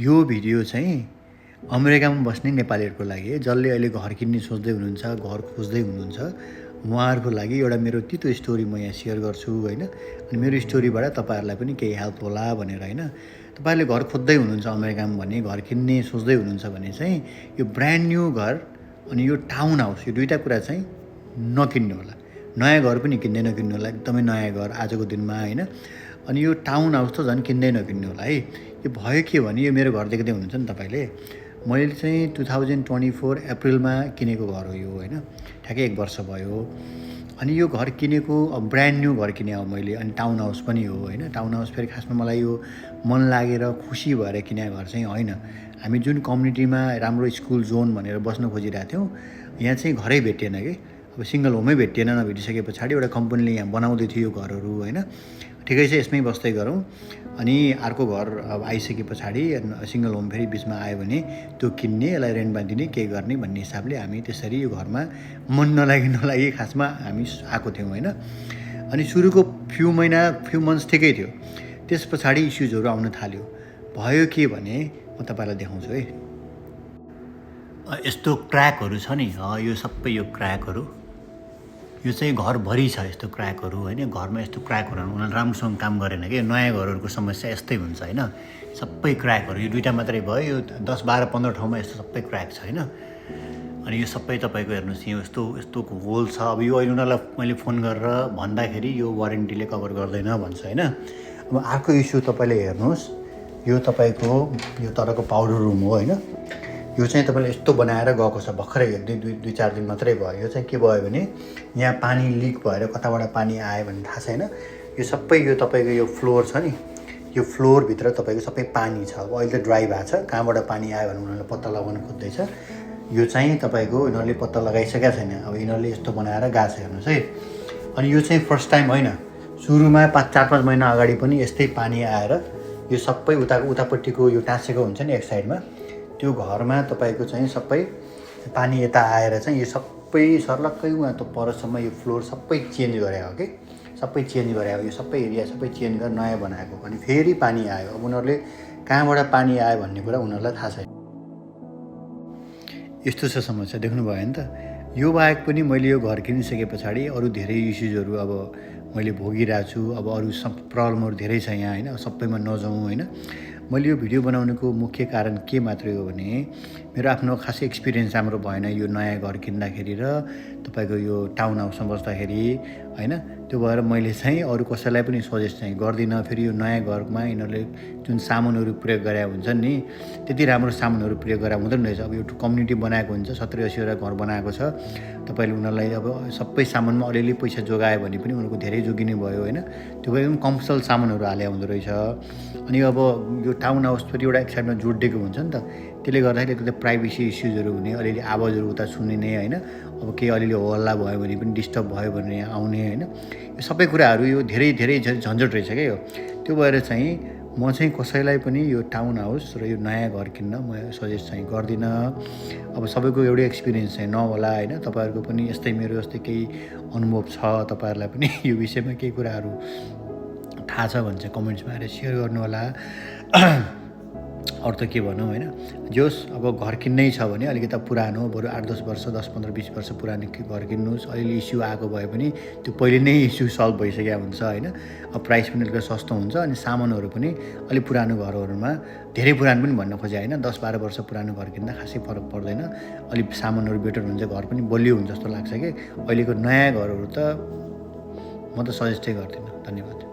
यो भिडियो चाहिँ अमेरिकामा बस्ने नेपालीहरूको लागि, जसले अहिले घर किन्ने सोच्दै हुनुहुन्छ, घर खोज्दै हुनुहुन्छ, उहाँहरूको लागि एउटा मेरो तितो स्टोरी म यहाँ सेयर गर्छु होइन। अनि मेरो स्टोरीबाट तपाईँहरूलाई पनि केही हेल्प होला भनेर होइन। तपाईँहरूले घर खोज्दै हुनुहुन्छ अमेरिकामा भने, घर किन्ने सोच्दै हुनुहुन्छ भने चाहिँ यो ब्रान्ड न्यू घर अनि यो टाउन हाउस, यो दुईवटा कुरा चाहिँ नकिन्नु होला। नयाँ घर पनि किन्दै नकिन्नु होला, एकदमै नयाँ घर आजको दिनमा होइन। अनि यो टाउन हाउस त झन् किन्दै नकिन्नु होला है। यो भयो के भने, यो मेरो घर देख्दै हुनुहुन्छ नि तपाईँले, मैले चाहिँ 2024 अप्रिलमा किनेको घर हो यो होइन। ठ्याक्कै 1 वर्ष भयो। अनि यो घर किनेको ब्रान्ड न्यू घर किने हो मैले। अनि टाउन हाउस पनि हो होइन। टाउन हाउस फेरि खासमा मलाई यो मन लागेर खुसी भएर किने घर चाहिँ होइन। हामी जुन कम्युनिटीमा राम्रो स्कुल जोन भनेर बस्न खोजिरहेको थियौँ, यहाँ चाहिँ घरै भेटिएन कि। अब सिङ्गल होमै भेटिएन। नभेटिसके पछाडि एउटा कम्पनीले यहाँ बनाउँदै थियो यो घरहरू होइन। ठिकै छ, यसमै बस्दै गरौँ। अनि अर्को घर अब आइसके पछाडि सिङ्गल होम फेरि बिचमा आयो भने त्यो किन्ने, यसलाई रेन्टमा दिने, केही गर्ने भन्ने हिसाबले हामी त्यसरी यो घरमा मन नलागी खासमा हामी आएको थियौँ होइन। अनि सुरुको फ्यु मन्थ्स ठिकै थियो। त्यस पछाडि इस्युजहरू आउन थाल्यो। भयो के भने म तपाईँलाई देखाउँछु है। यस्तो क्र्याकहरू छ नि, यो सबै यो क्र्याकहरू, यो चाहिँ घरभरि छ यस्तो क्र्याकहरू होइन। घरमा यस्तो क्र्याकहरू उनीहरूले राम्रोसँग काम गरेन कि। नयाँ घरहरूको समस्या यस्तै हुन्छ होइन। सबै क्र्याकहरू, यो दुईवटा मात्रै भयो, यो 10, 12, 15 ठाउँमा यस्तो सबै क्र्याक छ होइन। अनि यो सबै तपाईँको हेर्नुहोस्, यो यस्तो होल छ। अब यो अहिले उनीहरूलाई मैले फोन गरेर भन्दाखेरि यो वारेन्टीले कभर गर्दैन भन्छ होइन। अब अर्को इस्यु तपाईँले हेर्नुहोस्, यो तपाईँको यो तलको पाउडर रुम हो होइन। यो चाहिँ तपाईँले यस्तो बनाएर गएको छ भर्खरै, 2-4 दिन मात्रै भयो। यो चाहिँ के भयो भने, यहाँ पानी लिक भएर कताबाट पानी आयो भने थाहा छैन। यो सबै यो तपाईँको यो फ्लोर छ नि, यो फ्लोरभित्र तपाईँको सबै पानी छ। अब अहिले त ड्राई भएको छ, कहाँबाट पानी आयो भने उनीहरूले पत्ता लगाउन खोज्दैछ। यो चाहिँ तपाईँको यिनीहरूले पत्ता लगाइसकेका छैन। अब यिनीहरूले यस्तो बनाएर गएको छ हेर्नुहोस् है। अनि यो चाहिँ फर्स्ट टाइम होइन, सुरुमा 4-5 महिना अगाडि पनि यस्तै पानी आएर यो सबै उतापट्टिको यो टाँसेको हुन्छ नि एक साइडमा, त्यो घरमा तपाईँको चाहिँ सबै पानी यता आएर चाहिँ यो सबै सर्लक्कै उहाँ त परसम्म यो फ्लोर सबै चेन्ज गरे हो कि। सबै चेन्ज गरे हो, यो सबै एरिया सबै चेन्ज गरेर नयाँ बनाएको। अनि फेरि पानी आयो। अब उनीहरूले कहाँबाट पानी आयो भन्ने कुरा उनीहरूलाई थाहा छैन। यस्तो छ समस्या, देख्नुभयो नि त। यो बाहेक पनि मैले यो घर किनिसके पछाडि अरू धेरै इस्युजहरू अब मैले भोगिरहेको छु। अब अरू सब प्रब्लमहरू धेरै छ यहाँ होइन। सबैमा नजाउँ होइन। मैले यो भिडियो बनाउनुको मुख्य कारण के मात्रै हो भने, मेरो आफ्नो खासै एक्सपिरियन्स राम्रो भएन यो नयाँ घर किन्दाखेरि र तपाईँको यो टाउन हाउसमा बस्दाखेरि होइन। त्यो भएर मैले चाहिँ अरू कसैलाई पनि सजेस्ट चाहिँ गर्दिनँ। फेरि यो नयाँ घरमा यिनीहरूले जुन सामानहरू प्रयोग गरे हुन्छन् नि, त्यति राम्रो सामानहरू प्रयोग गरे हुँदैन रहेछ। अब यो कम्युनिटी बनाएको हुन्छ, 70-80वटा घर बनाएको छ। तपाईँले उनीहरूलाई अब सबै सामानमा अलिअलि पैसा जोगायो भने पनि उनीहरूको धेरै जोगिने भयो होइन। त्यो एकदम कमर्सियल सामानहरू हाले हुँदो रहेछ। अनि अब यो टाउन हाउस फेरि एउटा एक साइडमा जोडिएको हुन्छ नि त, त्यसले गर्दाखेरि एकदम प्राइभेसी इस्युजहरू हुने, अलिअलि आवाजहरू उता सुनिने होइन। अब केही अलिअलि हल्ला भयो भने पनि, डिस्टर्ब भयो भने आउने होइन। यो सबै कुराहरू यो धेरै झन्झट रहेछ क्या यो। त्यो भएर चाहिँ म चाहिँ कसैलाई पनि यो टाउन हाउस र यो नयाँ घर किन्न म सजेस्ट चाहिँ गर्दिनँ। अब सबैको एउटै एक्सपिरियन्स चाहिँ नहोला होइन। तपाईँहरूको पनि यस्तै मेरो जस्तै केही अनुभव छ, तपाईँहरूलाई पनि यो विषयमा केही कुराहरू थाहा छ भने चाहिँ कमेन्ट्समा आएर सेयर गर्नु होला। अरू त के भनौँ होइन। जोस् अब घर किन्नै छ भने अलिकति पुरानो, बरु 8-10 वर्ष, 10-15-20 वर्ष पुरानो घर किन्नुहोस्। अहिले इस्यु आएको भए पनि त्यो पहिले नै इस्यु सल्भ भइसकेको हुन्छ होइन। अब प्राइस पनि अलिकति सस्तो हुन्छ। अनि सामानहरू पनि अलिक पुरानो घरहरूमा, धेरै पुरानो पनि भन्न खोजे होइन, 10-12 वर्ष पुरानो घर किन्दा खासै फरक पर्दैन। अलिक सामानहरू बेटर हुन्छ, घर पनि बलियो हुन्छ जस्तो लाग्छ कि। अहिलेको नयाँ घरहरू त म त सजेस्टै गर्दिनँ। धन्यवाद।